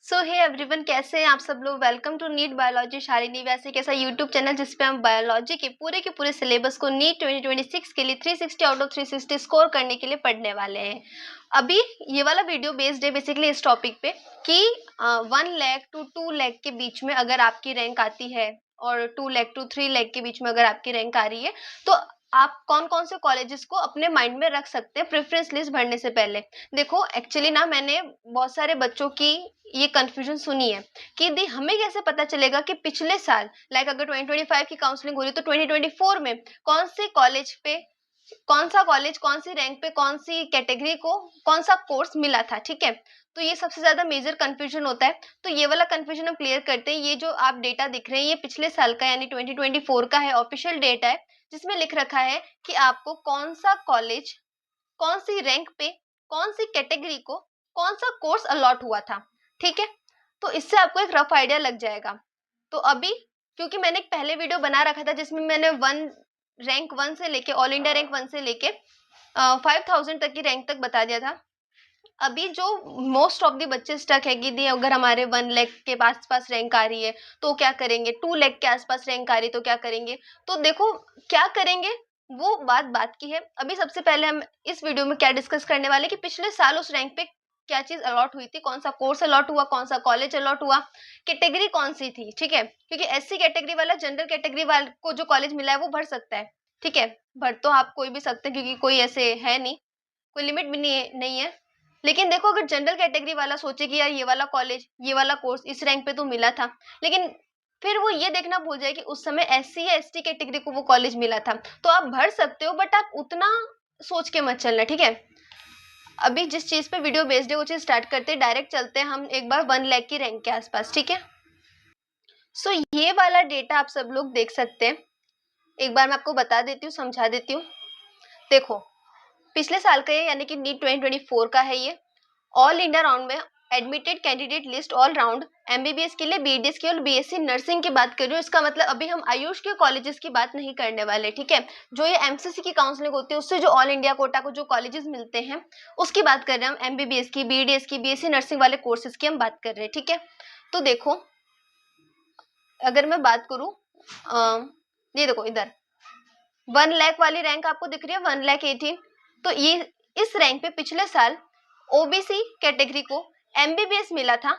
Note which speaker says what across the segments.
Speaker 1: सो hey everyone, कैसे हैं आप सब लोग। Welcome to NEET biology Shalini वैसे कैसा यूट्यूब चैनल जिसपे हम बायोलॉजी के पूरे सिलेबस को नीट 2026 के लिए 360 आउट ऑफ 360 स्कोर करने के लिए पढ़ने वाले हैं। अभी ये वाला वीडियो बेस्ड है बेसिकली इस टॉपिक पे कि 1 लाख टू 2 लाख के बीच में अगर आपकी रैंक आती है और 2 लाख टू 3 लाख के बीच में अगर आपकी रैंक आ रही है तो आप कौन कौन से कॉलेजेस को अपने माइंड में रख सकते हैं प्रेफरेंस लिस्ट भरने से पहले। देखो एक्चुअली ना मैंने बहुत सारे बच्चों की ये कंफ्यूजन सुनी है कि दी हमें कैसे पता चलेगा कि पिछले साल लाइक अगर 2025 की काउंसलिंग हो रही है तो 2024 में कौन से कॉलेज पे कौन सा कॉलेज कौन सी रैंक पे कौन सी कैटेगरी को कौन सा कोर्स मिला था। ठीक है, तो ये सबसे ज्यादा मेजर कंफ्यूजन होता है। तो ये वाला कंफ्यूजन हम क्लियर करते हैं। ये जो आप डेटा दिख रहे हैं ये पिछले साल का यानी 2024 का है, ऑफिशियल डेटा है जिसमें लिख रखा है कि आपको कौन सा कॉलेज कौन सी रैंक पे कौन सी कैटेगरी को कौन सा कोर्स अलॉट हुआ था। ठीक है, तो इससे आपको एक रफ आइडिया लग जाएगा। तो अभी क्योंकि मैंने एक पहले वीडियो बना रखा था जिसमें मैंने रैंक 1 से लेके ऑल इंडिया रैंक 1 से लेके 5000 तक की रैंक तक बता दिया था। अभी जो मोस्ट ऑफ द बच्चे स्टक है कि दी अगर हमारे 1 लाख के पास रैंक आ रही है तो क्या करेंगे, 2 लाख के आसपास रैंक आ रही है तो क्या करेंगे। तो देखो क्या करेंगे वो बात की है। अभी सबसे पहले हम इस वीडियो में क्या डिस्कस करने वाले कि पिछले साल उस रैंक पे क्या चीज अलॉट हुई थी, कौन सा कोर्स अलॉट हुआ, कौन सा कॉलेज अलॉट हुआ, कैटेगरी कौन सी थी। ठीक है, क्योंकि एससी कैटेगरी वाला जनरल कैटेगरी वाले को जो कॉलेज मिला है वो भर सकता है। ठीक है, भर तो आप कोई भी सकते हैं क्योंकि कोई ऐसे है नहीं, कोई लिमिट भी नहीं है। लेकिन देखो अगर जनरल कैटेगरी वाला सोचे कि यार ये वाला कॉलेज ये वाला कोर्स इस रैंक पे तो मिला था, लेकिन फिर वो ये देखना भूल जाए कि उस समय एससी या एसटी कैटेगरी को वो कॉलेज मिला था, तो आप भर सकते हो बट आप उतना सोच के मत चलना। ठीक है, अभी जिस चीज पे वीडियो बेस्ड है वो चीज स्टार्ट करते हैं, डायरेक्ट चलते हैं हम एक बार 1 लाख की रैंक के आसपास। ठीक है, सो ये वाला डेटा आप सब लोग देख सकते हैं। एक बार मैं आपको बता देती हूँ, समझा देती हूँ। देखो पिछले साल का ये यानी कि नीट 2024 का है ये। ऑल इंडिया राउंड में admitted candidate list all round MBBS के लिए बीडीएस की और बीएससी नर्सिंग की बात कर रही हूँ। इसका मतलब अभी हम आयुष के कॉलेजेस की बात नहीं करने वाले। ठीक है, जो ये एमसीसी की काउंसलिंग होती है उससे जो ऑल इंडिया कोटा को जो कॉलेजेस मिलते हैं उसकी बात कर रहे हैं हम। एमबीबीएस की, बीडीएस की, बीएससी नर्सिंग वाले कोर्सेज की हम बात कर रहे हैं। ठीक है, तो देखो अगर मैं बात करूँ ये देखो इधर 1 लाख वाली रैंक आपको दिख रही है 1,18,000। तो ये इस रैंक पे पिछले साल ओबीसी कैटेगरी को एमबीबीएस मिला था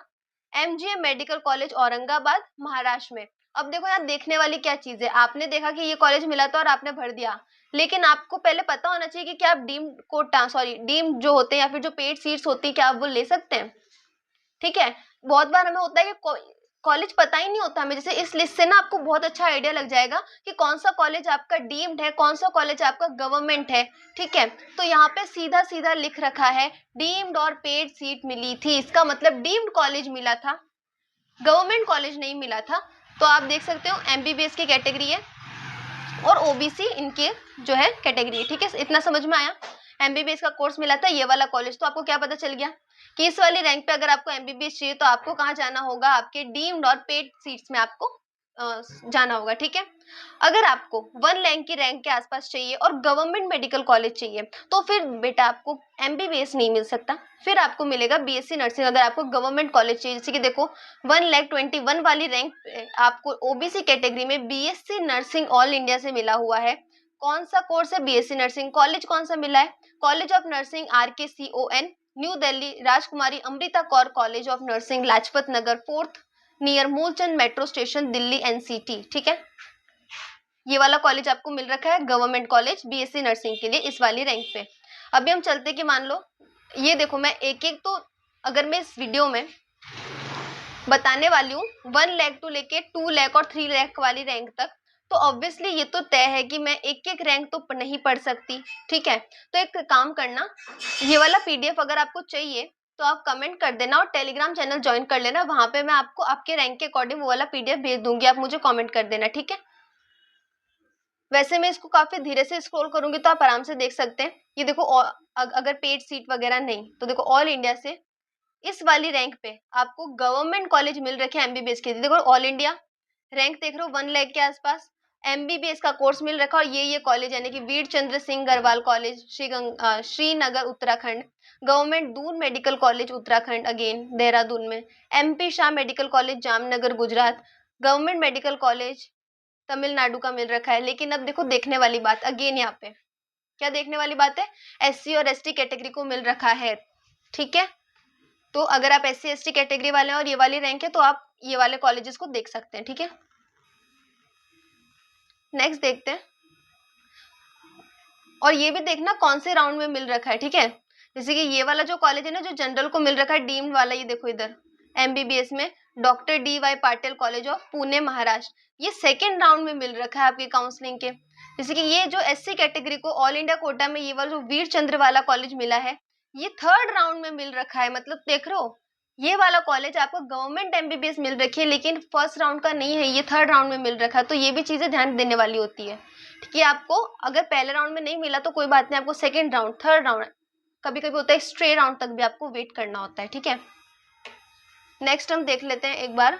Speaker 1: MGM medical college Aurangabad Maharashtra में। अब देखो यहाँ देखने वाली क्या चीज है, आपने देखा कि ये कॉलेज मिला था और आपने भर दिया, लेकिन आपको पहले पता होना चाहिए कि क्या आप डीम्ड कोटा डीम्ड जो होते हैं या फिर जो पेड सीट्स होती है क्या आप वो ले सकते हैं। ठीक है, बहुत बार हमें होता है कि कॉलेज पता ही नहीं होता हमें। जैसे इस लिस्ट से ना आपको बहुत अच्छा आइडिया लग जाएगा कि कौन सा कॉलेज आपका डीम्ड है, कौन सा कॉलेज आपका गवर्नमेंट है। ठीक है, तो यहाँ पे सीधा सीधा लिख रखा है डीम्ड और पेड सीट मिली थी, इसका मतलब डीम्ड कॉलेज मिला था, गवर्नमेंट कॉलेज नहीं मिला था। तो आप देख सकते हो एमबीबीएस की कैटेगरी है और ओबीसी इनके जो है कैटेगरी है। ठीक है, इतना समझ में आया। एमबीबीएस का कोर्स मिला था ये वाला कॉलेज, तो आपको क्या पता चल गया कि इस वाली रैंक पे अगर आपको एमबीबीएस चाहिए तो आपको कहाँ जाना होगा, आपके डीम्ड और पेड सीट्स में आपको जाना होगा। ठीक है, अगर आपको 1 लाख की रैंक के आसपास चाहिए और गवर्नमेंट मेडिकल कॉलेज चाहिए तो फिर बेटा आपको एमबीबीएस नहीं मिल सकता, फिर आपको मिलेगा बीएससी नर्सिंग। अगर आपको गवर्नमेंट कॉलेज चाहिए, जैसे कि देखो 1,21,000 वाली रैंक आपको ओबीसी कैटेगरी में बीएससी नर्सिंग ऑल इंडिया से मिला हुआ है। कौन सा कोर्स है, बीएससी नर्सिंग। कॉलेज कौन सा मिला है, college of nursing RKCON new Delhi, Rajkumari Amrita Kaur college of nursing Lajpat Nagar 4th near Moolchand metro station Delhi NCT। ठीक है, ये वाला कॉलेज आपको मिल रखा है गवर्नमेंट कॉलेज बीएससी नर्सिंग के लिए इस वाली रैंक पे। अभी हम चलते कि मान लो ये देखो मैं एक एक तो अगर मैं इस वीडियो में बताने वाली हूँ 1 लाख टू लेके 2 लाख और 3 लाख वाली रैंक तक, तो ऑब्वियसली ये तो तय है कि मैं एक एक रैंक तो नहीं पढ़ सकती। ठीक है, तो एक काम करना, ये वाला पीडीएफ अगर आपको चाहिए तो आप कमेंट कर देना और टेलीग्राम चैनल ज्वाइन कर लेना, वहां पे मैं आपको आपके रैंक के अकॉर्डिंग वो वाला पीडीएफ भेज दूंगी, आप मुझे कमेंट कर देना। ठीक है, वैसे मैं इसको काफी धीरे से स्क्रॉल करूंगी तो आप आराम से देख सकते हैं। ये देखो अगर पेड सीट वगैरह नहीं तो देखो ऑल इंडिया से इस वाली रैंक पे आपको गवर्नमेंट कॉलेज मिल रखे हैं एमबीबीएस के। देखो ऑल इंडिया रैंक देख रहे हो 1 लाख के आसपास एमबीबीएस का कोर्स मिल रखा है और ये कॉलेज यानी कि Veer Chandra Singh Garhwal college Srinagar Uttarakhand, government Doon medical college Uttarakhand again Dehradun में, MP Shah medical college Jamnagar Gujarat, government medical college Tamil Nadu का मिल रखा है। लेकिन अब देखो देखने वाली बात अगेन यहाँ पे क्या देखने वाली बात है, एससी और एसटी कैटेगरी को मिल रखा है, ठीक है। तो अगर आप एससी एसटी कैटेगरी वाले हैं और ये वाली रैंक है तो आप ये वाले कॉलेजेस को देख सकते हैं, ठीक है। नेक्स्ट देखते हैं, और ये भी देखना कौन से राउंड में मिल रखा है, ठीक है। जैसे कि ये वाला जो कॉलेज है ना, जो जनरल को मिल रखा है डीम्ड वाला, ये देखो इधर एमबीबीएस में doctor D Y Patil college of Pune Maharashtra, ये सेकेंड राउंड में मिल रखा है आपके काउंसलिंग के। जैसे कि ये जो एससी कैटेगरी को ऑल इंडिया कोटा में ये वाला जो वीर चंद्र वाला कॉलेज मिला है, ये थर्ड राउंड में मिल रखा है। मतलब देख रहे हो, ये वाला कॉलेज आपको गवर्नमेंट एमबीबीएस मिल रखी है लेकिन फर्स्ट राउंड का नहीं है, ये थर्ड राउंड में मिल रखा है। तो ये भी चीजें ध्यान देने वाली होती है कि आपको अगर पहले राउंड में नहीं मिला तो कोई बात नहीं, आपको सेकेंड राउंड थर्ड राउंड कभी कभी होता है स्ट्रे राउंड तक भी आपको वेट करना होता है, ठीक है। नेक्स्ट हम देख लेते हैं एक बार,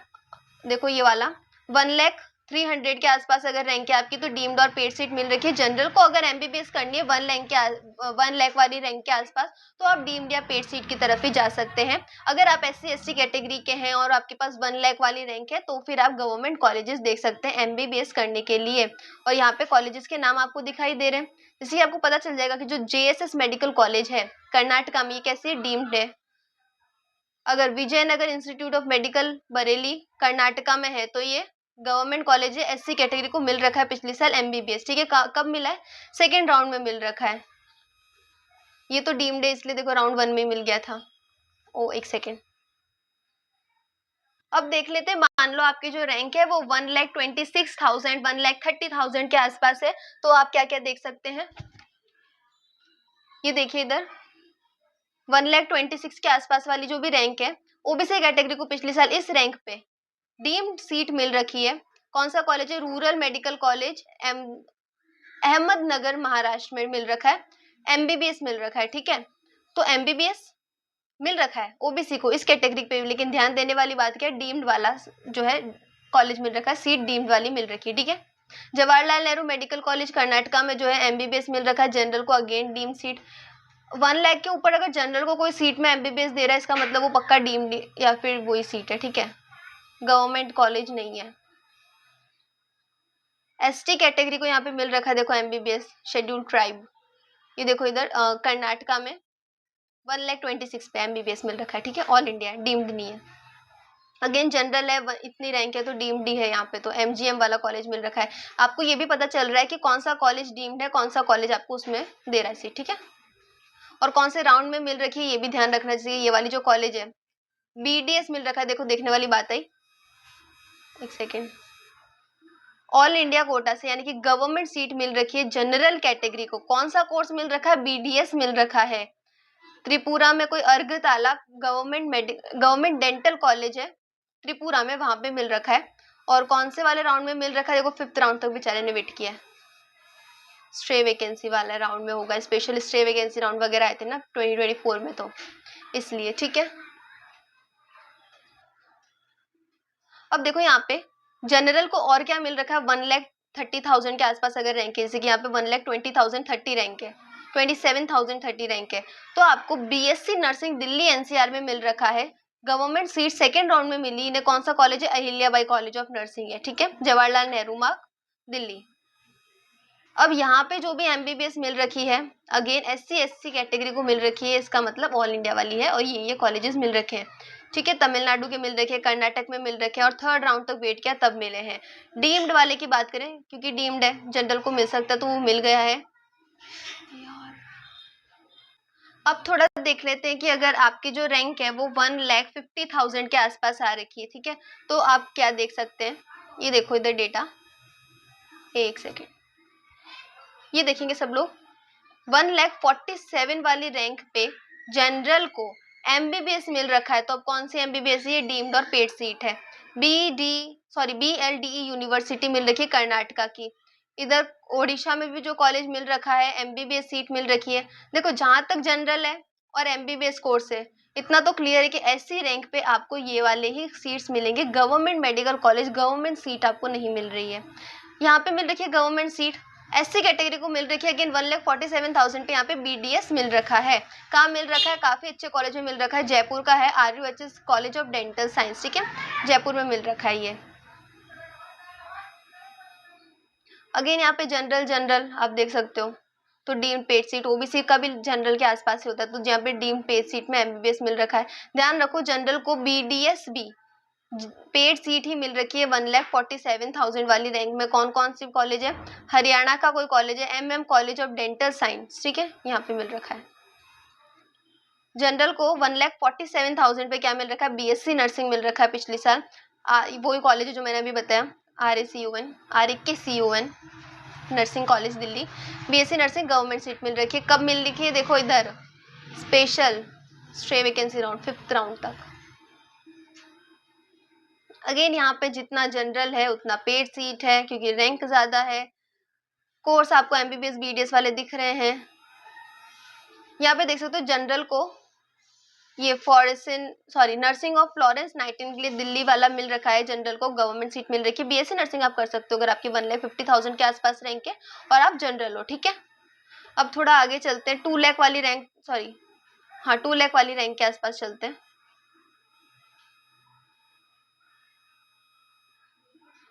Speaker 1: देखो ये वाला 1,03,000 के आसपास अगर रैंक है आपकी तो डीम्ड और पेड सीट मिल रखी है। जनरल को अगर एमबीबीएस करनी है 1 लाख वाली रैंक के आसपास तो आप डीम्ड या पेड सीट की तरफ ही जा सकते हैं। अगर आप एससी एसटी कैटेगरी के हैं और आपके पास 1 लाख वाली रैंक है तो फिर आप गवर्नमेंट कॉलेजेस देख सकते हैं एमबीबीएस करने के लिए। और यहाँ पे कॉलेजेस के नाम आपको दिखाई दे रहे हैं, जिससे आपको पता चल जाएगा कि जो जेएसएस मेडिकल कॉलेज है कर्नाटका में, ये कैसे डीम्ड है। अगर Vijayanagar institute of medical Bareilly Karnataka में है तो ये गवर्नमेंट कॉलेज है, एससी कैटेगरी को मिल रखा है पिछले साल एमबीबीएस, ठीक है। कब मिला है, सेकेंड राउंड में मिल रखा है। ये तो डीम्ड है इसलिए देखो राउंड 1 में मिल गया था। ओ एक सेकेंड, अब देख लेते हैं, मान लो आपकी जो रैंक है वो 1,26,000 1,30,000 के आसपास है तो आप क्या क्या देख सकते हैं। ये देखिए इधर 1,26,000 के आसपास वाली जो भी रैंक है ओबीसी कैटेगरी को पिछले साल इस रैंक पे डीम्ड सीट मिल रखी है। कौन सा कॉलेज है, rural medical college Ahmednagar Maharashtra में मिल रखा है, एमबीबीएस मिल रखा है, ठीक है। तो एमबीबीएस मिल रखा है ओबीसी को इस कैटेगरी पे, लेकिन ध्यान देने वाली बात क्या है, डीम्ड वाला जो है कॉलेज मिल रखा है, सीट डीम्ड वाली मिल रखी है, ठीक है। जवाहरलाल नेहरू मेडिकल कॉलेज कर्नाटका में जो है एमबीबीएस मिल रखा है, जनरल को अगेन डीम्ड सीट। 1 लाख के ऊपर अगर जनरल को कोई सीट में एमबीबीएस दे रहा है इसका मतलब वो पक्का डीम्ड या फिर वही सीट है, ठीक है, गवर्नमेंट कॉलेज नहीं है। एसटी कैटेगरी को यहाँ पे मिल रखा है देखो एमबीबीएस शेड्यूल ट्राइब, ये देखो इधर कर्नाटका में 1,26,000 पे एमबीबीएस मिल रखा है, ठीक है, ऑल इंडिया डीम्ड नहीं है। अगेन जनरल है, इतनी रैंक है तो डीम्ड ही है, यहाँ पे तो एमजीएम वाला कॉलेज मिल रखा है। आपको ये भी पता चल रहा है कि कौन सा कॉलेज डीम्ड है, कौन सा कॉलेज आपको उसमें दे रहा है सीट, ठीक है। और कौन से राउंड में मिल रखी है ये भी ध्यान रखना चाहिए। ये वाली जो कॉलेज है बीडीएस मिल रखा है, देखो देखने वाली बात आई, एक सेकेंड, ऑल इंडिया कोटा से यानी कि गवर्नमेंट सीट मिल रखी है जनरल कैटेगरी को। कौन सा कोर्स मिल रखा है, बीडीएस मिल रखा है। त्रिपुरा में कोई अर्घताला गवर्नमेंट डेंटल कॉलेज है त्रिपुरा में, वहां पे मिल रखा है। और कौन से वाले राउंड में मिल रखा है, देखो 5th राउंड तक बेचारे ने वेट किया है, स्ट्रे वैकेंसी वाला राउंड में होगा, स्पेशल स्ट्रे वैकेंसी राउंड वगैरह आए थे ना 2024 में तो इसलिए, ठीक है। अब देखो यहाँ पे जनरल को और क्या मिल रखा है, 1,30,000 के आसपास अगर रैंक है, जैसे कि यहाँ पे 1,20,030 रैंक है, 27,030 रैंक है, तो आपको बीएससी नर्सिंग दिल्ली एनसीआर में मिल रखा है। गवर्नमेंट सीट सेकेंड राउंड में मिली, इन्हें कौन सा कॉलेज है, अहिल्याबाई कॉलेज ऑफ नर्सिंग है, ठीक है, जवाहरलाल नेहरू मार्ग दिल्ली। अब यहाँ पे जो भी एमबीबीएस मिल रखी है अगेन एससी एससी कैटेगरी को मिल रखी है, इसका मतलब ऑल इंडिया वाली है और ये कॉलेजेस मिल रखे हैं, ठीक है। तमिलनाडु के मिल रखे हैं, कर्नाटक में मिल रखे हैं और थर्ड राउंड तक वेट किया तब मिले हैं। डीम्ड वाले की बात करें, क्योंकि डीम्ड है जनरल को मिल सकता तो वो मिल गया है। अब थोड़ा देख लेते हैं कि अगर आपकी जो रैंक है वो 1,50,000 के आसपास आ रखी है, ठीक है, तो आप क्या देख सकते हैं। ये देखो इधर डेटा, एक सेकेंड, ये देखेंगे सब लोग 1,47,000 वाली रैंक पे जनरल को एमबीबीएस मिल रखा है। तो अब कौन सी एमबीबीएस, ये डीम्ड और पेड सीट है। बीएलडीई यूनिवर्सिटी मिल रखी है कर्नाटका की। इधर ओडिशा में भी जो कॉलेज मिल रखा है एमबीबीएस सीट मिल रखी है। देखो जहां तक जनरल है और एमबीबीएस कोर्स है इतना तो क्लियर है कि ऐसी रैंक पे आपको ये वाले ही सीट्स मिलेंगे। Government medical college government seat आपको नहीं मिल रही है। यहाँ पे मिल रखी है गवर्नमेंट सीट। एससी कैटेगरी को मिल रखी है अगेन 1,47,000 पे यहाँ पे बीडीएस मिल रखा है। कहाँ मिल रखा है? काफी अच्छे कॉलेज में मिल रखा है। जयपुर का है RUHS college of dental science, ठीक है, जयपुर में मिल रखा है ये। अगेन यहाँ पे जनरल आप देख सकते हो, तो डीम्ड पेड सीट, ओबीसी का भी जनरल के आसपास ही होता है, तो यहाँ पे डीम्ड पेड सीट में एमबीबीएस मिल रखा है। ध्यान रखो जनरल को बीडीएस भी पेड सीट ही मिल रखी है 1,47,000 वाली रैंक में। कौन कौन सी कॉलेज है? हरियाणा का कोई कॉलेज है, MM college of dental science, ठीक है, यहाँ पे मिल रखा है। जनरल को 1,47,000 पे क्या मिल रखा है? बीएससी नर्सिंग मिल रखा है पिछले साल। वही कॉलेज है जो मैंने अभी बताया, RACUN nursing college Delhi. BSc nursing government seat मिल रखी है। कब मिल रखी है? देखो इधर, special stray vacancy round 5th round तक। अगेन यहाँ पे जितना जनरल है उतना पेड सीट है क्योंकि रैंक ज्यादा है। कोर्स आपको एमबीबीएस बीडीएस वाले दिख रहे हैं। यहाँ पे देख सकते हो जनरल को ये nursing of Florence Nightingale Delhi वाला मिल रखा है। जनरल को गवर्नमेंट सीट मिल रखी है। बीएससी नर्सिंग आप कर सकते हो अगर आपकी 1,50,000 के आसपास रैंक है और आप जनरल हो, ठीक है। अब थोड़ा आगे चलते हैं, 2 लाख वाली रैंक 2 लाख वाली रैंक के आसपास चलते हैं।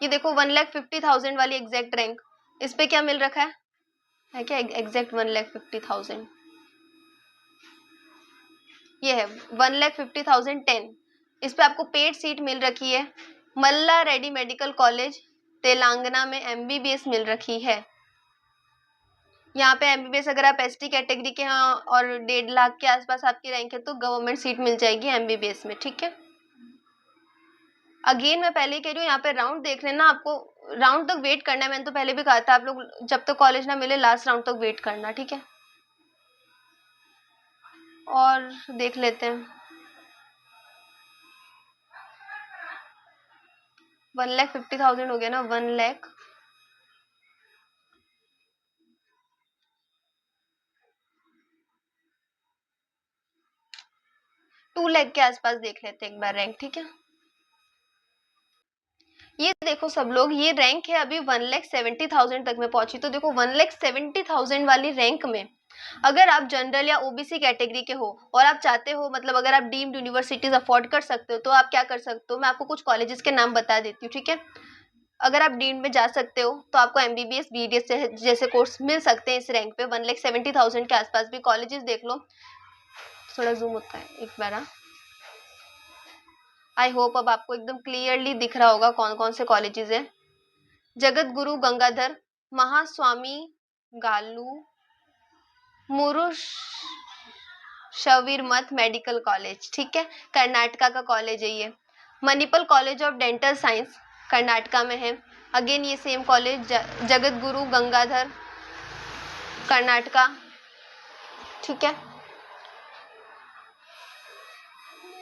Speaker 1: ये देखो 1,50,000 वाली एग्जैक्ट रैंक, इस पे क्या मिल रखा है क्या एग्जैक्ट 1,50,000? ये है 1,50,010। इस पे आपको पेड सीट मिल रखी है। मल्ला रेड्डी मेडिकल कॉलेज तेलंगाना में एमबीबीएस मिल रखी है। यहाँ पे एमबीबीएस अगर आप एसटी कैटेगरी के हैं और 1.5 लाख के आसपास आपकी रैंक है तो गवर्नमेंट सीट मिल जाएगी एमबीबीएस में, ठीक है। अगेन मैं पहले कह रही हूँ, यहाँ पे राउंड देख लेना, आपको राउंड तक वेट करना है। मैंने तो पहले भी कहा था आप लोग जब तक कॉलेज ना मिले लास्ट राउंड तक वेट करना, ठीक है। और देख लेते हैं 1,50,000 हो गया ना, 1 लाख 2 लाख के आसपास देख लेते हैं एक बार रैंक, ठीक है। ये देखो सब लोग, ये रैंक है अभी 1,70,000 तक में पहुंची। तो देखो 1,70,000 वाली रैंक में अगर आप जनरल या ओबीसी कैटेगरी के हो और आप चाहते हो, मतलब अगर आप डीम्ड यूनिवर्सिटीज अफोर्ड कर सकते हो तो आप क्या कर सकते हो, मैं आपको कुछ कॉलेजेस के नाम बता देती हूँ, ठीक है। अगर आप डीम्ड में जा सकते हो तो आपको एमबीबीएस बीडीएस जैसे कोर्स मिल सकते हैं इस रैंक पे। 1,70,000 के आसपास भी कॉलेजेस देख लो। थोड़ा जूम होता है एक बार। आई होप अब आपको एकदम क्लियरली दिख रहा होगा कौन कौन से कॉलेजेस है। जगत गुरु गंगाधर महास्वामी गालू मुरुश शवीर मठ मेडिकल कॉलेज, ठीक है, कर्नाटका का कॉलेज है ये। Manipal college of dental science Karnataka में है। अगेन ये सेम कॉलेज जगत गुरु गंगाधर कर्नाटका, ठीक है।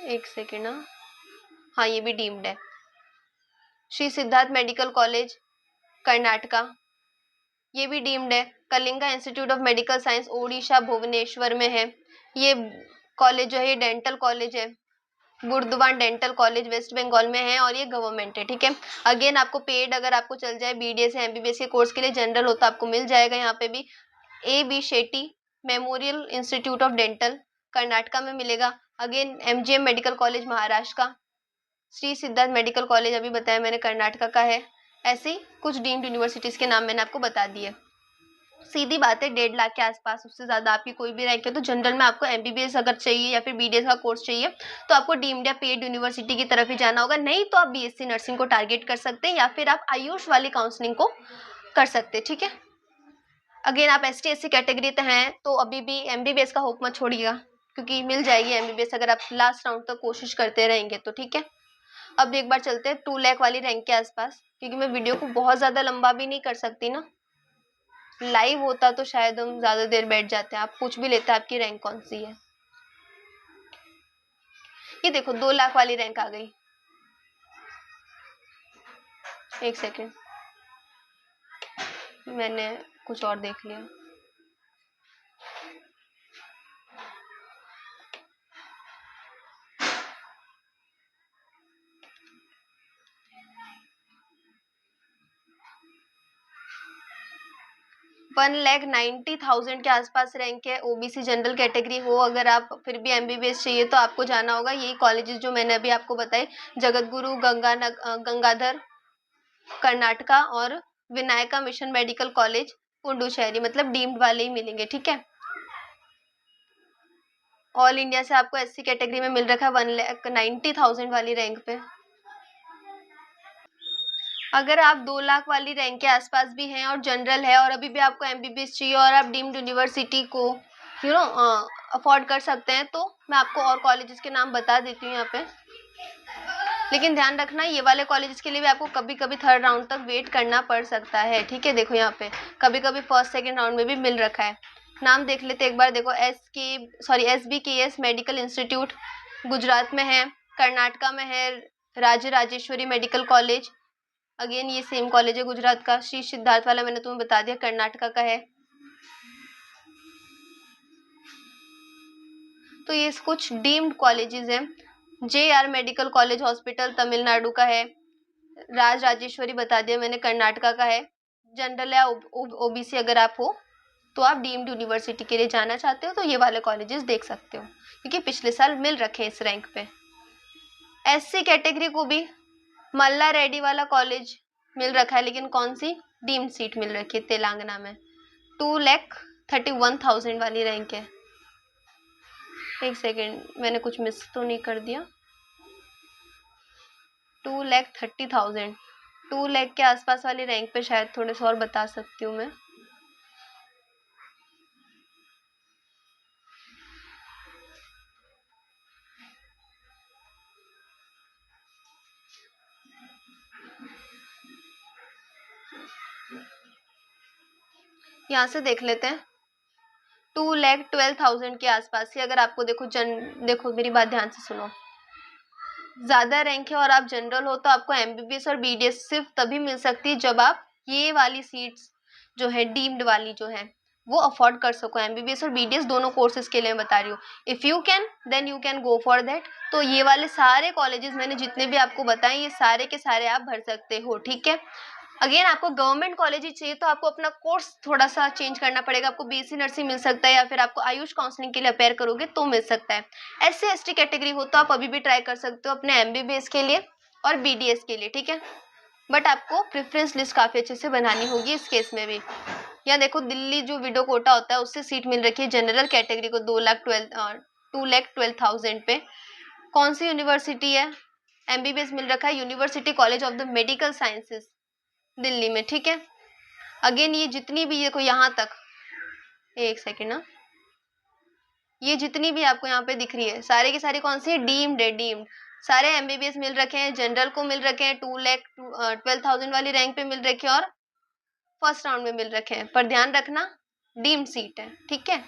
Speaker 1: एक सेकेंड ना, हाँ ये भी डीम्ड है। श्री सिद्धार्थ मेडिकल कॉलेज कर्नाटका, ये भी डीम्ड है। Kalinga institute of medical science Odisha Bhubaneswar में है। ये कॉलेज जो है ये डेंटल कॉलेज है। बुर्दवान डेंटल कॉलेज वेस्ट बंगाल में है और ये गवर्नमेंट है, ठीक है। अगेन आपको पेड अगर आपको चल जाए बीडीएस या एमबीबीएस के कोर्स के लिए जनरल होता आपको मिल जाएगा। यहाँ पे भी AB Shetty memorial institute of dental Karnataka में मिलेगा। Again MGM medical college Maharashtra का, श्री सिद्धार्थ मेडिकल कॉलेज अभी बताया मैंने कर्नाटका का है। ऐसे ही कुछ डीम्ड यूनिवर्सिटीज के नाम मैंने आपको बता दिए। सीधी बात है 1.5 लाख के आसपास, उससे ज्यादा आपकी कोई भी रैंक है तो जनरल में आपको एमबीबीएस अगर चाहिए या फिर बीडीएस का कोर्स चाहिए तो आपको डीम्ड या पेड यूनिवर्सिटी की तरफ ही जाना होगा। नहीं तो आप बीएससी नर्सिंग को टारगेट कर सकते हैं या फिर आप आयुष वाली काउंसलिंग को कर सकते हैं, ठीक है। अगेन आप ST SC कैटेगरी हैं तो अभी भी एमबीबीएस का होप मत छोड़िएगा क्योंकि मिल जाएगी एमबीबीएस अगर आप लास्ट राउंड तक कोशिश करते रहेंगे तो, ठीक है। अब एक बार चलते हैं 2 लाख वाली रैंक के आसपास, क्योंकि मैं वीडियो को बहुत ज्यादा लंबा भी नहीं कर सकती ना। लाइव होता तो शायद हम ज्यादा देर बैठ जाते हैं। आप पूछ भी लेते हैं आपकी रैंक कौन सी है। ये देखो 2 लाख वाली रैंक आ गई। एक सेकेंड, मैंने कुछ और देख लिया। 1,90,000 के आसपास रैंक है। ओबीसी जनरल कैटेगरी हो अगर आप, फिर भी एमबीबीएस चाहिए तो आपको जाना होगा यही कॉलेजेस जो मैंने अभी आपको बताए, जगतगुरु गंगाधर कर्नाटका और Vinayaka mission medical college Puducherry, मतलब डीम्ड वाले ही मिलेंगे, ठीक है। ऑल इंडिया से आपको एससी कैटेगरी में मिल रखा है 1,90,000 वाली रैंक पे। अगर आप 2 लाख वाली रैंक के आसपास भी हैं और जनरल है और अभी भी आपको एमबीबीएस चाहिए और आप डीम्ड यूनिवर्सिटी को अफोर्ड कर सकते हैं, तो मैं आपको और कॉलेजेस के नाम बता देती हूँ यहाँ पे। लेकिन ध्यान रखना ये वाले कॉलेजेस के लिए भी आपको कभी कभी 3rd राउंड तक वेट करना पड़ सकता है, ठीक है। देखो यहाँ पे कभी कभी 1st 2nd राउंड में भी मिल रखा है। नाम देख लेते एक बार। देखो SBKS मेडिकल इंस्टीट्यूट गुजरात में है, कर्नाटका में है राजराजेश्वरी मेडिकल कॉलेज, अगेन ये सेम कॉलेज है गुजरात का। श्री सिद्धार्थ वाला मैंने तुम्हें बता दिया कर्नाटका का है। तो ये कुछ डीम्ड कॉलेजेस हैं। JR medical college hospital Tamil Nadu का है, राजराजेश्वरी बता दिया मैंने कर्नाटका का है। जनरल या ओबीसी अगर आप हो तो आप डीम्ड यूनिवर्सिटी के लिए जाना चाहते हो तो ये वाले कॉलेजेस देख सकते हो, क्योंकि पिछले साल मिल रखे हैं इस रैंक पे। SC कैटेगरी को भी मल्ला रेड्डी वाला कॉलेज मिल रखा है, लेकिन कौन सी डीम्ड सीट मिल रखी है तेलंगाना में। 2,31,000 वाली रैंक है। एक सेकेंड, मैंने कुछ मिस तो नहीं कर दिया। 2,30,000, 2 लाख के आसपास वाली रैंक पे शायद थोड़े से और बता सकती हूँ मैं। यहाँ से देख लेते हैं 2,12,000 के आसपास ही अगर आपको देखो मेरी बात ध्यान से सुनो। ज्यादा रैंक है और आप जनरल हो तो आपको एमबीबीएस और बीडीएस सिर्फ तभी मिल सकती है जब आप ये वाली सीट्स जो है डीम्ड वाली जो है वो अफोर्ड कर सको। एमबीबीएस और बीडीएस दोनों कोर्सेज के लिए मैं बता रही हूँ। If you can then you can go for that. तो ये वाले सारे कॉलेजेस मैंने जितने भी आपको बताए ये सारे के सारे आप भर सकते हो, ठीक है। अगेन आपको गवर्नमेंट कॉलेज ही चाहिए तो आपको अपना कोर्स थोड़ा सा चेंज करना पड़ेगा। आपको बीएससी नर्सिंग मिल सकता है या फिर आपको आयुष काउंसलिंग के लिए अपेयर करोगे तो मिल सकता है। SC ST कैटेगरी हो तो आप अभी भी ट्राई कर सकते हो अपने एमबीबीएस के लिए और बीडीएस के लिए, ठीक है। बट आपको प्रेफरेंस लिस्ट काफी अच्छे से बनानी होगी इस केस में भी। यहाँ देखो दिल्ली जो विडो कोटा होता है उससे सीट मिल रखी है जनरल कैटेगरी को 2,12,000 पे। कौन सी यूनिवर्सिटी है? एमबीबीएस मिल रखा है university college of the medical sciences Delhi में, ठीक है। अगेन ये जितनी भी देखो यहाँ तक, एक सेकेंड ना, ये जितनी भी आपको यहाँ पे दिख रही है सारे की सारी कौन सी है? डीम्ड है, डीम्ड। सारे एमबीबीएस मिल रखे हैं, जनरल को मिल रखे हैं 2,12,000 वाली रैंक पे मिल रखे हैं और 1st राउंड में मिल रखे हैं। पर ध्यान रखना डीम्ड सीट है, ठीक है।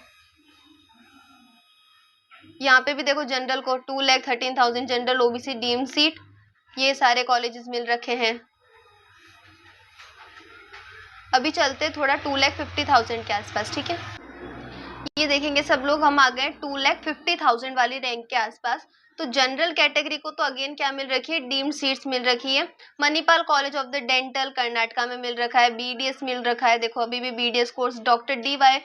Speaker 1: यहाँ पे भी देखो जनरल को 2,13,000 जनरल ओबीसी डीम्ड सीट, ये सारे कॉलेजेस मिल रखे हैं। अभी चलते थोड़ा 2,50,000 के आसपास, ठीक है। ये देखेंगे सब लोग हम आ गए 2,50,000 वाली रैंक के आसपास। तो जनरल कैटेगरी को तो अगेन क्या मिल रखी है? डीम्ड सीट्स मिल रखी है। Manipal college of the dental Karnataka में मिल रखा है, बीडीएस मिल रखा है। देखो अभी भी BDS course doctor DY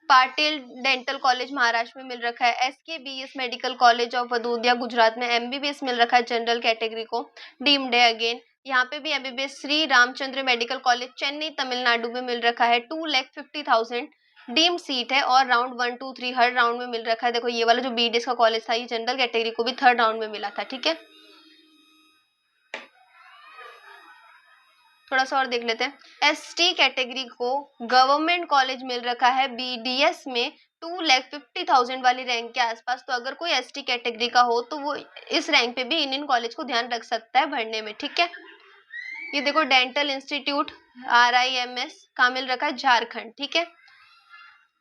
Speaker 1: Patil dental college Maharashtra में मिल रखा है। SKBS medical college of Vadodara Gujarat में एमबीबीएस मिल रखा है जनरल कैटेगरी को, डीम्ड है अगेन। यहाँ पे भी MBBS Shri Ramchandra medical college Chennai Tamil Nadu में मिल रखा है 2,50,000 डीम्ड सीट है और राउंड 1 2 3 हर राउंड में मिल रखा है। देखो ये वाला जो बीडीएस का कॉलेज था ये जनरल कैटेगरी को भी 3rd राउंड में मिला था, ठीक है। थोड़ा सा और देख लेते हैं। ST कैटेगरी को गवर्नमेंट कॉलेज मिल रखा है बीडीएस में 2,50,000 वाली रैंक के आसपास। तो अगर कोई ST कैटेगरी का हो तो वो इस रैंक पे भी इन कॉलेज को ध्यान रख सकता है भरने में, ठीक है। ये देखो डेंटल इंस्टीट्यूट RIMS कहाँ मिल रखा है? झारखंड, ठीक है।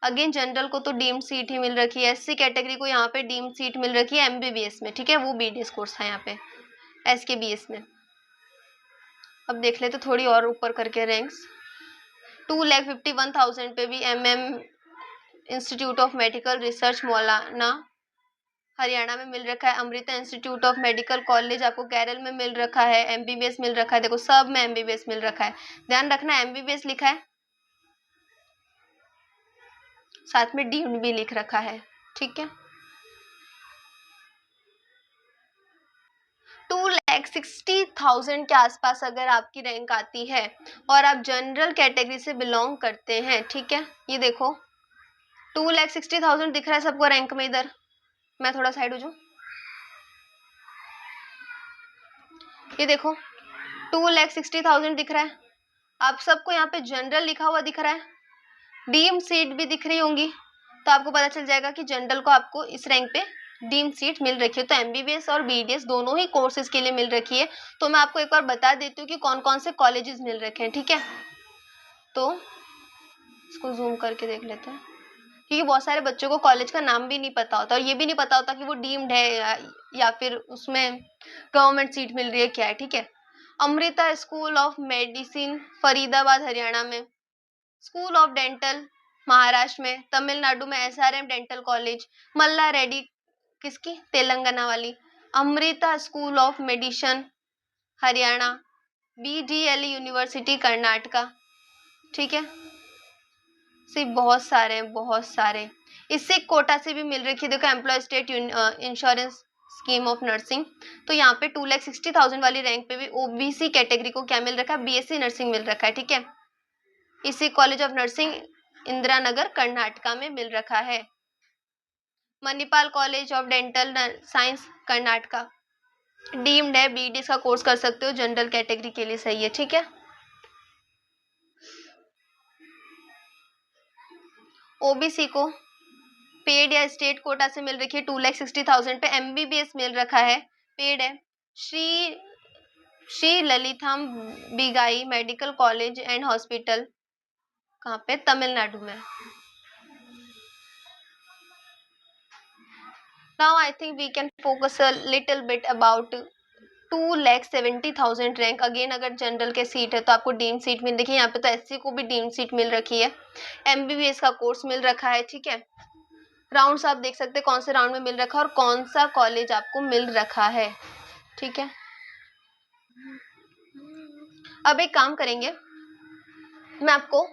Speaker 1: अगेन जनरल को तो डीम्ड सीट ही मिल रखी है। SC कैटेगरी को यहाँ पे डीम्ड सीट मिल रखी है एमबीबीएस में, ठीक है। वो बीडीएस कोर्स था यहाँ पे SKBS में। अब देख लेते तो थोड़ी और ऊपर करके रैंक्स। 2,51,000 पे भी MM institute of medical research मौलाना हरियाणा में मिल रखा है। Amrita institute of medical college आपको केरल में मिल रखा है, एमबीबीएस मिल रखा है। देखो सब में एमबीबीएस मिल रखा है, ध्यान रखना एमबीबीएस लिखा है। साथ में डीम्ड भी लिख रखा है, ठीक है। 2,60,000 के आसपास अगर आपकी रैंक आती है और आप जनरल कैटेगरी से बिलोंग करते हैं, ठीक है, ये देखो 2,60,000 दिख रहा है सबको रैंक में। इधर मैं थोड़ा साइड हो जाऊं, ये देखो 2,60,000 दिख रहा है। आप सबको यहाँ पे जनरल लिखा हुआ दिख रहा है, डीम सीट भी दिख रही होंगी, तो आपको पता चल जाएगा कि जनरल को आपको इस रैंक पे डीम सीट मिल रखी है। तो एमबीबीएस और बीडीएस दोनों ही कोर्सेज के लिए मिल रखी है। तो मैं आपको एक बार बता देती हूँ कि कौन कौन से कॉलेजेस मिल रखे हैं, ठीक है। तो इसको जूम करके देख लेते हैं, क्योंकि बहुत सारे बच्चों को कॉलेज का नाम भी नहीं पता होता और ये भी नहीं पता होता कि वो डीम्ड है या फिर उसमें गवर्नमेंट सीट मिल रही है, क्या है, ठीक है। Amrita school of medicine Faridabad Haryana में, स्कूल ऑफ डेंटल महाराष्ट्र में, तमिलनाडु में एसआरएम डेंटल कॉलेज, मल्ला रेड्डी किसकी तेलंगाना वाली, Amrita school of medicine Haryana, BDL university Karnataka, ठीक है। सिर्फ बहुत सारे हैं, बहुत सारे। इससे कोटा से भी मिल रखी है, देखो employ state insurance scheme of nursing. तो यहाँ पे 2,60,000 वाली रैंक पे भी ओबीसी कैटेगरी को क्या मिल रखा है, बीएससी नर्सिंग मिल रखा है, ठीक है। इसी college of nursing Indira Nagar Karnataka में मिल रखा है। Manipal college of dental science Karnataka deemed है, बीडीएस का कोर्स कर सकते हो, जनरल कैटेगरी के लिए सही है, ठीक है। ओबीसी को पेड या स्टेट कोटा से मिल रखी है 2,60,000 पे, एमबीबीएस मिल रखा है, पेड है। Shri Shri Lalithambigai medical college and hospital, कहाँ पे, तमिलनाडु में। Now I think we can focus a little bit about 2,70,000 rank. Again अगर जनरल के सीट है तो आपको डीम सीट मिल रही है, यहाँ पे तो एससी को भी डीम सीट मिल रखी है, एमबीबीएस का कोर्स मिल रखा है, ठीक है। राउंड्स आप देख सकते हैं कौन से राउंड में मिल रखा है और कौन सा कॉलेज आपको मिल रखा है, ठीक है। अब एक काम करेंगे, मैं आपको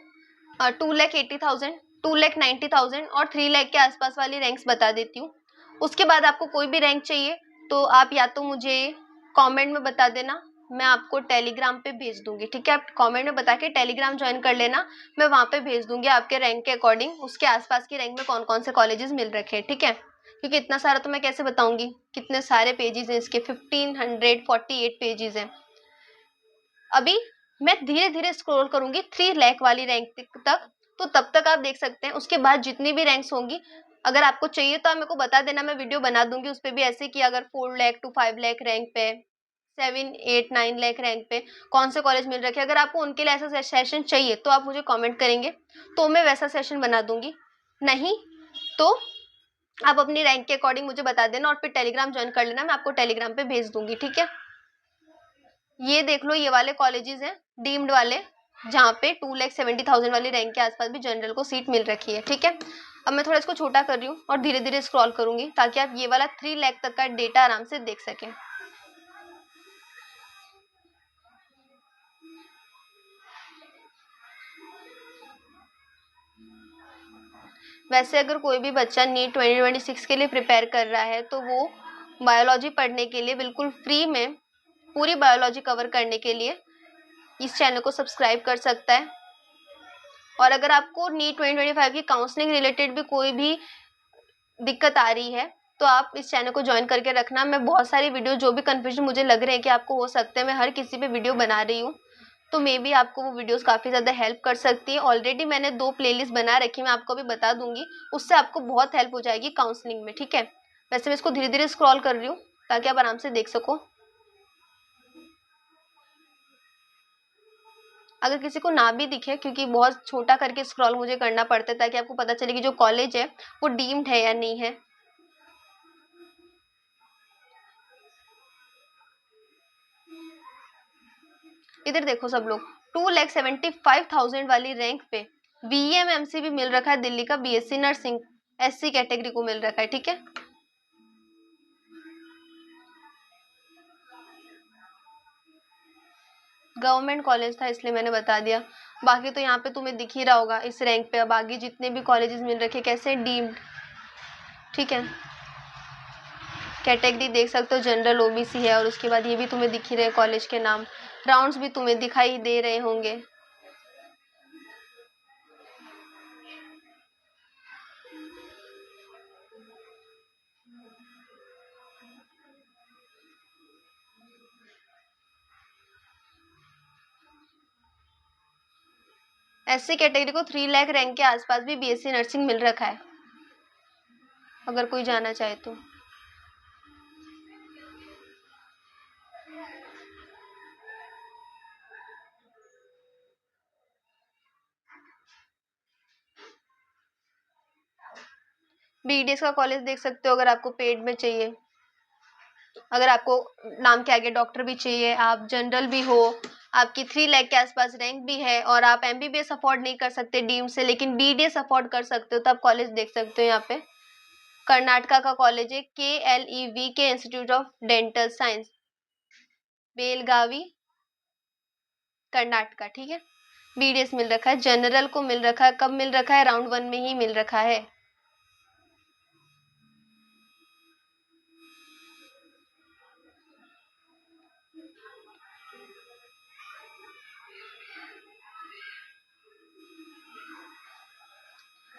Speaker 1: 2,80,000, 2,90,000 और 3,00,000 के आसपास वाली रैंक्स बता देती हूँ। उसके बाद आपको कोई भी रैंक चाहिए तो आप या तो मुझे कमेंट में बता देना, मैं आपको टेलीग्राम पे भेज दूंगी, ठीक है। आप कमेंट में बता के टेलीग्राम ज्वाइन कर लेना, मैं वहां पे भेज दूंगी आपके रैंक के अकॉर्डिंग उसके आसपास की रैंक में कौन कौन से कॉलेजेस मिल रखे हैं, ठीक है। क्योंकि इतना सारा तो मैं कैसे बताऊंगी, कितने सारे पेजेस हैं इसके, 1548 पेजेस हैं। अभी मैं धीरे धीरे स्क्रॉल करूंगी 3,00,000 वाली रैंक तक, तो तब तक आप देख सकते हैं। उसके बाद जितनी भी रैंक्स होंगी अगर आपको चाहिए तो आप मेरे को बता देना, मैं वीडियो बना दूंगी उस पर भी, ऐसे कि अगर 4,00,000 to 5,00,000 रैंक पे, 7, 8, 9 लाख रैंक पे कौन से कॉलेज मिल रखे, अगर आपको उनके लिए ऐसा सेशन चाहिए तो आप मुझे कमेंट करेंगे तो मैं वैसा सेशन बना दूंगी। नहीं तो आप अपनी रैंक के अकॉर्डिंग मुझे बता देना और फिर टेलीग्राम ज्वाइन कर लेना, मैं आपको टेलीग्राम पे भेज दूंगी, ठीक है। ये देख लो, ये वाले कॉलेजेस हैं डीम्ड वाले, जहाँ पे 2,70,000 वाली रैंक के आसपास भी जनरल को सीट मिल रखी है, ठीक है। अब मैं थोड़ा इसको छोटा कर रही हूँ और धीरे धीरे स्क्रॉल करूंगी ताकि आप ये वाला 3,00,000 तक का डेटा आराम से देख सकें। वैसे अगर कोई भी बच्चा नीट 2026 के लिए प्रिपेयर कर रहा है तो वो बायोलॉजी पढ़ने के लिए बिल्कुल फ्री में पूरी बायोलॉजी कवर करने के लिए इस चैनल को सब्सक्राइब कर सकता है। और अगर आपको नीट 2025 की काउंसलिंग रिलेटेड भी कोई भी दिक्कत आ रही है तो आप इस चैनल को ज्वाइन करके रखना। मैं बहुत सारी वीडियो जो भी कंफ्यूजन मुझे लग रहे हैं कि आपको हो सकते हैं, मैं हर किसी पे वीडियो बना रही हूँ, तो मे बी आपको वो वीडियोस काफ़ी ज़्यादा हेल्प कर सकती है। ऑलरेडी मैंने 2 प्लेलिस्ट बना रखी, मैं आपको भी बता दूंगी, उससे आपको बहुत हेल्प हो जाएगी काउंसलिंग में, ठीक है। वैसे मैं इसको धीरे धीरे स्क्रॉल कर रही हूँ ताकि आप आराम से देख सको। अगर किसी को ना भी दिखे, क्योंकि बहुत छोटा करके स्क्रॉल मुझे करना पड़ता है ताकि आपको पता चले कि जो कॉलेज है वो डीम्ड है या नहीं है। इधर देखो सब लोग, 2,75,000 वाली रैंक पे वीएमएमसी भी मिल रखा है दिल्ली का, बीएससी नर्सिंग एससी कैटेगरी को मिल रखा है, ठीक है। गवर्नमेंट कॉलेज था इसलिए मैंने बता दिया। बाकी तो यहाँ पे तुम्हें दिख ही रहा होगा इस रैंक पे। अब आगे जितने भी कॉलेजेस मिल रखे कैसे डीम्ड, ठीक है। कैटेगरी देख सकते हो, जनरल, ओबीसी है, और उसके बाद ये भी तुम्हें दिख ही रहे कॉलेज के नाम। राउंड्स भी तुम्हें दिखाई दे रहे होंगे। एससी कैटेगरी को 3 लाख रैंक के आसपास भी बीएससी नर्सिंग मिल रखा है, अगर कोई जाना चाहे तो। बीडीएस का कॉलेज देख सकते हो, अगर आपको पेड में चाहिए, अगर आपको नाम के आगे डॉक्टर भी चाहिए, आप जनरल भी हो, आपकी 3 लाख के आसपास रैंक भी है, और आप एमबीबीएस अफोर्ड नहीं कर सकते डीम से, लेकिन बीडीएस अफोर्ड कर सकते हो, तो आप कॉलेज देख सकते हो यहाँ पे। कर्नाटका का कॉलेज है KLEV के institute of dental science, Belagavi, Karnataka, ठीक है। बीडीएस मिल रखा है, जनरल को मिल रखा है, कब मिल रखा है, राउंड 1 में ही मिल रखा है।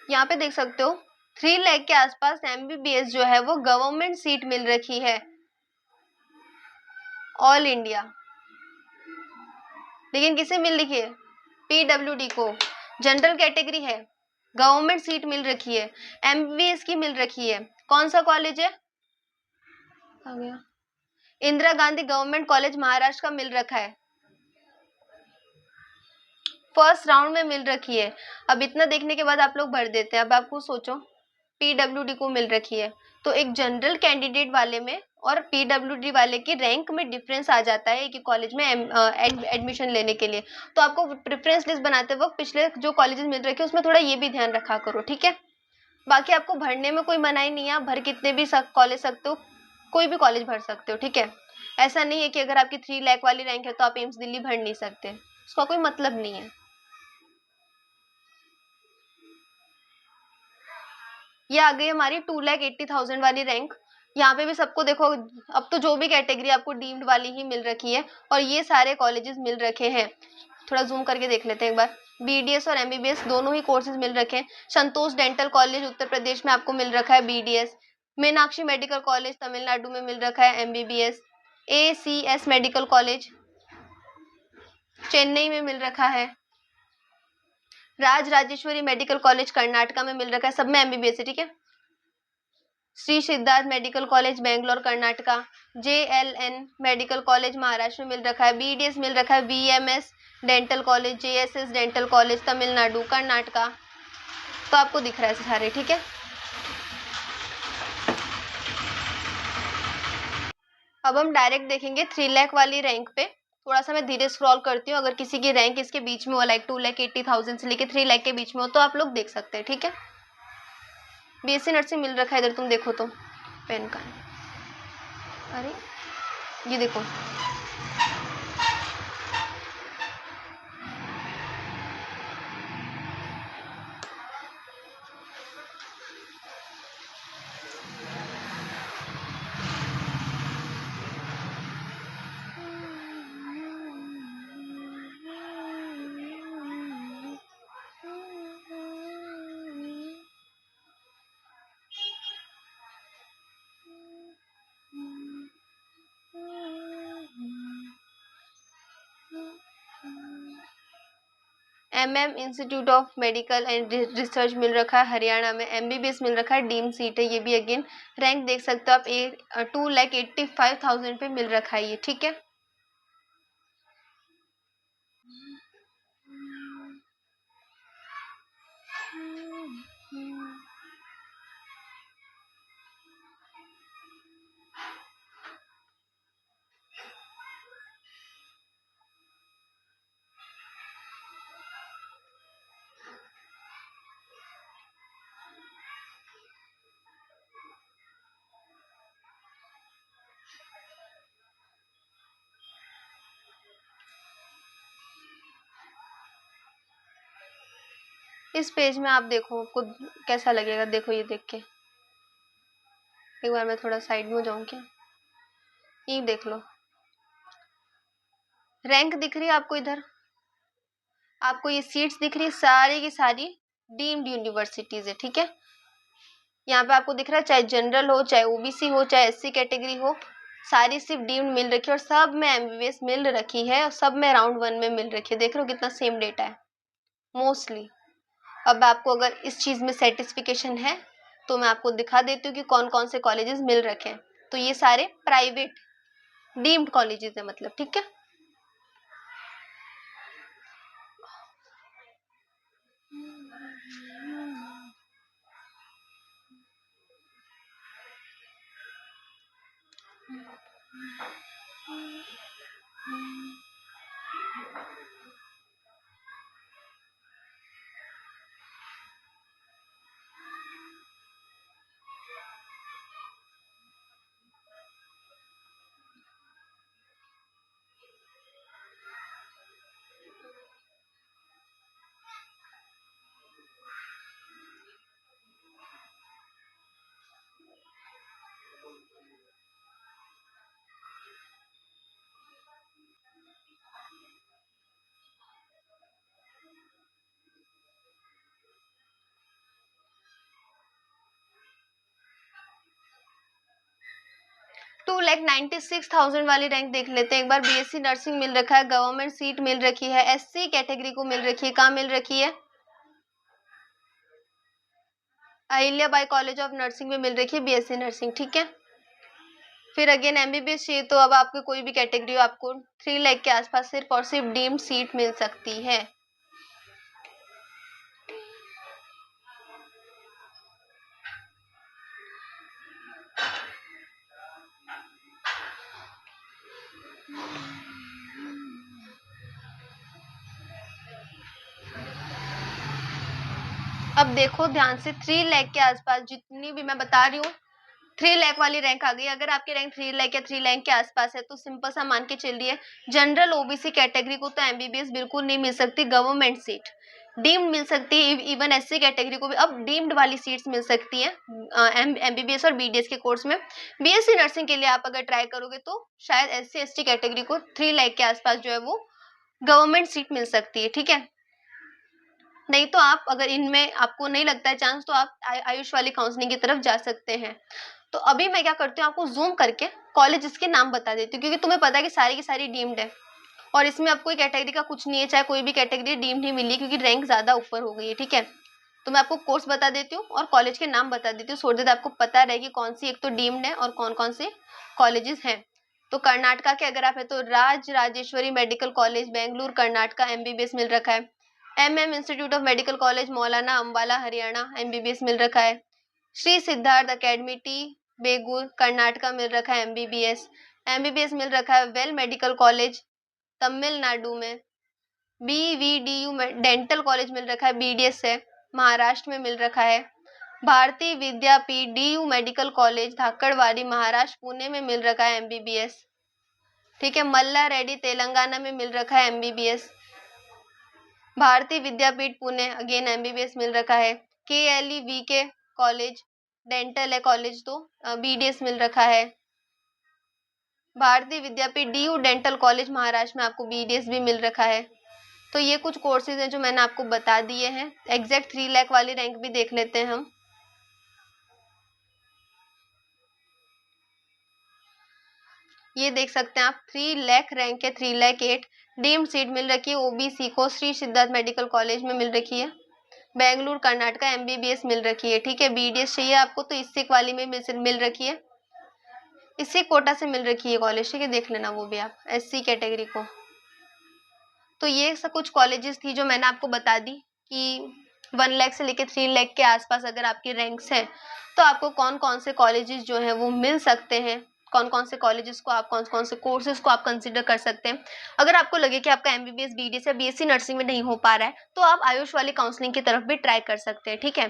Speaker 1: यहाँ पे देख सकते हो 3 लाख के आसपास एमबीबीएस जो है वो गवर्नमेंट सीट मिल रखी है, ऑल इंडिया। लेकिन किसे मिल रखी है, पीडब्ल्यूडी को। जनरल कैटेगरी है, गवर्नमेंट सीट मिल रखी है, एमबीबीएस की मिल रखी है। कौन सा कॉलेज है, आ गया, इंदिरा गांधी गवर्नमेंट कॉलेज महाराष्ट्र का मिल रखा है, फर्स्ट राउंड में मिल रखी है। अब इतना देखने के बाद आप लोग भर देते हैं। अब आपको सोचो, पीडब्ल्यूडी को मिल रखी है, तो एक जनरल कैंडिडेट वाले में और पीडब्ल्यूडी वाले की रैंक में डिफरेंस आ जाता है कि कॉलेज में एडमिशन लेने के लिए। तो आपको प्रेफरेंस लिस्ट बनाते वक्त पिछले जो कॉलेजेस मिल रखे उसमें थोड़ा ये भी ध्यान रखा करो, ठीक है। बाकी आपको भरने में कोई मनाही नहीं है, आप भर कितने भी कॉलेज सकते हो, कोई भी कॉलेज भर सकते हो, ठीक है। ऐसा नहीं है कि अगर आपकी 3 लाख वाली रैंक है तो आप एम्स दिल्ली भर नहीं सकते, उसका कोई मतलब नहीं है। ये आ गई हमारी 2,80,000 वाली रैंक। यहाँ पे भी सबको देखो, अब तो जो भी कैटेगरी आपको डीम्ड वाली ही मिल रखी है, और ये सारे कॉलेजेस मिल रखे हैं। थोड़ा जूम करके देख लेते हैं एक बार। बीडीएस और एमबीबीएस दोनों ही कोर्सेज मिल रखे हैं। संतोष डेंटल कॉलेज उत्तर प्रदेश में आपको मिल रखा है BDS. Meenakshi medical college Tamil Nadu में मिल रखा है MBBS. ACS medical college Chennai में मिल रखा है। राज राजेश्वरी मेडिकल कॉलेज कर्नाटका में मिल रखा है, सब में एमबीबीएस है, ठीक है। Shri Siddhartha medical college Bangalore Karnataka. JLN medical college Maharashtra में मिल रखा है। बीडीएस मिल रखा है VMS dental college, JSS dental college Tamil Nadu Karnataka. तो आपको दिख रहा है सारे, ठीक है। अब हम डायरेक्ट देखेंगे 3 लाख वाली रैंक पे। थोड़ा सा मैं धीरे स्क्रॉल करती हूँ, अगर किसी की रैंक इसके बीच में हो, लाइक 2,80,000 से लेके 3 लाख के बीच में हो, तो आप लोग देख सकते हैं, ठीक है। बीएससी नर्सिंग मिल रखा है इधर, तुम देखो तो पेन का, अरे ये देखो, institute of medical and research मिल रखा है हरियाणा में। एमबीबीएस मिल रखा है, डीम सीट है, ये भी अगेन रैंक देख सकते हो आप। 2,85,000 पे मिल रखा है ये, ठीक है। इस पेज में आप देखो खुद कैसा लगेगा, देखो ये देख के। एक बार मैं थोड़ा साइड में जाऊं क्या, ये देख लो रैंक दिख रही है आपको, इधर आपको ये सीट्स दिख रही है, सारी की सारी डीम्ड यूनिवर्सिटीज है, ठीक है। यहाँ पे आपको दिख रहा है चाहे जनरल हो, चाहे ओबीसी हो, चाहे एससी कैटेगरी हो, सारी सिर्फ डीम्ड मिल रखी है, और सब में एमबीबीएस मिल रखी है, और सब में राउंड 1 में मिल रखी है। देख रहे हो कितना सेम डेटा है मोस्टली। अब आपको अगर इस चीज में सेटिस्फिकेशन है तो मैं आपको दिखा देती हूँ कि कौन कौन से कॉलेजेस मिल रखे हैं। तो ये सारे प्राइवेट डीम्ड कॉलेजेस है मतलब, ठीक है। टू लैख 96,000 वाली रैंक देख लेते हैं एक बार। बीएससी नर्सिंग मिल रखा है, गवर्नमेंट सीट मिल रखी है, एससी कैटेगरी को मिल रखी है। कहाँ मिल रखी है? Ahilya Bai college of nursing में मिल रखी है बीएससी नर्सिंग, ठीक है। फिर अगेन एमबीबीएस चाहिए तो अब आपकी कोई भी कैटेगरी हो, आपको 3 लाख के आसपास सिर्फ और सिर्फ डीम्ड सीट मिल सकती है। अब देखो ध्यान से, 3 लाख के आसपास जितनी भी मैं बता रही हूँ, 3 लाख वाली रैंक आ गई। अगर आपकी रैंक 3 लाख या 3 लाख के आसपास है तो सिंपल सा मान के चलिए जनरल ओबीसी कैटेगरी को तो एमबीबीएस बिल्कुल नहीं मिल सकती गवर्नमेंट सीट। डीम्ड मिल सकती है, इवन एससी कैटेगरी को भी अब डीम्ड वाली सीट्स मिल सकती है एमबीबीएस और बीडीएस के कोर्स में। बीएससी नर्सिंग के लिए आप अगर ट्राई करोगे तो शायद एससी एसटी कैटेगरी को 3 लाख के आसपास जो है वो गवर्नमेंट सीट मिल सकती है, ठीक है। नहीं तो आप अगर इनमें आपको नहीं लगता है चांस तो आप आयुष वाली काउंसलिंग की तरफ जा सकते हैं। तो अभी मैं क्या करती हूँ, आपको जूम करके कॉलेजेस के नाम बता देती हूँ, क्योंकि तुम्हें पता है कि सारी की सारी डीम्ड है और इसमें अब कोई कैटेगरी का कुछ नहीं है, चाहे कोई भी कैटेगरी डीम्ड ही मिली क्योंकि रैंक ज्यादा ऊपर हो गई है, ठीक है। तो मैं आपको कोर्स बता देती हूँ और कॉलेज के नाम बता देती हूँ, सो दैट आपको पता रहे कि कौन सी एक तो डीम्ड है और कौन कौन से कॉलेजेस हैं। तो कर्नाटका के अगर आप है तो Rajeshwari medical college Bengaluru Karnataka MBBS मिल रखा है। MM institute of medical college Mullana Ambala Haryana MBBS मिल रखा है। श्री सिद्धार्थ अकेडमी टी बेगूर कर्नाटका मिल रखा है एमबीबीएस। एमबीबीएस मिल रखा है वेल मेडिकल कॉलेज तमिलनाडु में। बीवीडीयू डेंटल कॉलेज मिल रखा है, बीडीएस है, महाराष्ट्र में मिल रखा है। Bharati Vidyapeeth DU medical college Dhankawadi Maharashtra Pune में मिल रखा है एमबीबीएस, ठीक है। मल्ला रेड्डी तेलंगाना में मिल रखा है एमबीबीएस। भारतीय विद्यापीठ पुणे अगेन एमबीबीएस मिल रखा है। केएलई वीके कॉलेज डेंटल है कॉलेज, तो बीडीएस मिल रखा है। Bharati Vidyapeeth DU dental college Maharashtra में आपको बीडीएस भी मिल रखा है। तो ये कुछ कोर्सेज हैं जो मैंने आपको बता दिए हैं। एग्जैक्ट 3 लाख वाली रैंक भी देख लेते हैं हम। ये देख सकते हैं आप 3 लाख रैंक है, 3 लाख 8 डीम्ड सीट मिल रखी है ओबीसी को, श्री सिद्धार्थ मेडिकल कॉलेज में मिल रखी है। बेंगलुरु कर्नाटका एमबीबीएस मिल रखी है, ठीक है। बीडीएस चाहिए आपको तो इससे वाली में मिल रखी है, इससे कोटा से मिल रखी है कॉलेज, ठीक है, देख लेना वो भी आप एससी कैटेगरी को। तो ये सब कुछ कॉलेजेस थी जो मैंने आपको बता दी कि 1 लाख से लेकर 3 लाख के आसपास अगर आपकी रैंक्स है तो आपको कौन कौन से कॉलेजेस जो है वो मिल सकते हैं, कौन कौन से कॉलेजेस को आप कौन कौन से कोर्सेज को आप कंसिडर कर सकते हैं। अगर आपको लगे कि आपका एमबीबीएस बीडीएस या बीएससी नर्सिंग में नहीं हो पा रहा है तो आप आयुष वाली काउंसलिंग की तरफ भी ट्राई कर सकते हैं, ठीक है।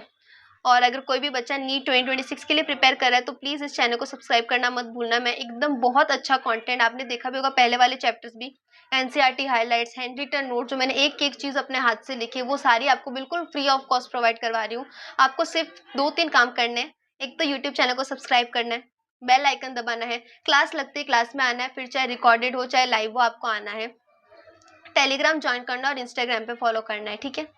Speaker 1: और अगर कोई भी बच्चा नीट 2026 के लिए प्रिपेयर कर रहा है तो प्लीज़ इस चैनल को सब्सक्राइब करना मत भूलना। मैं एकदम बहुत अच्छा कंटेंट, आपने देखा भी होगा पहले वाले चैप्टर्स भी, NCERT highlights, hand written note, जो मैंने एक-एक चीज़ अपने हाथ से लिखी है वो सारी आपको बिल्कुल फ्री ऑफ कॉस्ट प्रोवाइड करवा रही हूँ। आपको सिर्फ 2-3 काम करने हैं। एक तो यूट्यूब चैनल को सब्सक्राइब करना है, बेल आइकन दबाना है, क्लास लगते ही क्लास में आना है, फिर चाहे रिकॉर्डेड हो चाहे लाइव हो आपको आना है। टेलीग्राम जॉइन करना और इंस्टाग्राम पे फॉलो करना है, ठीक है?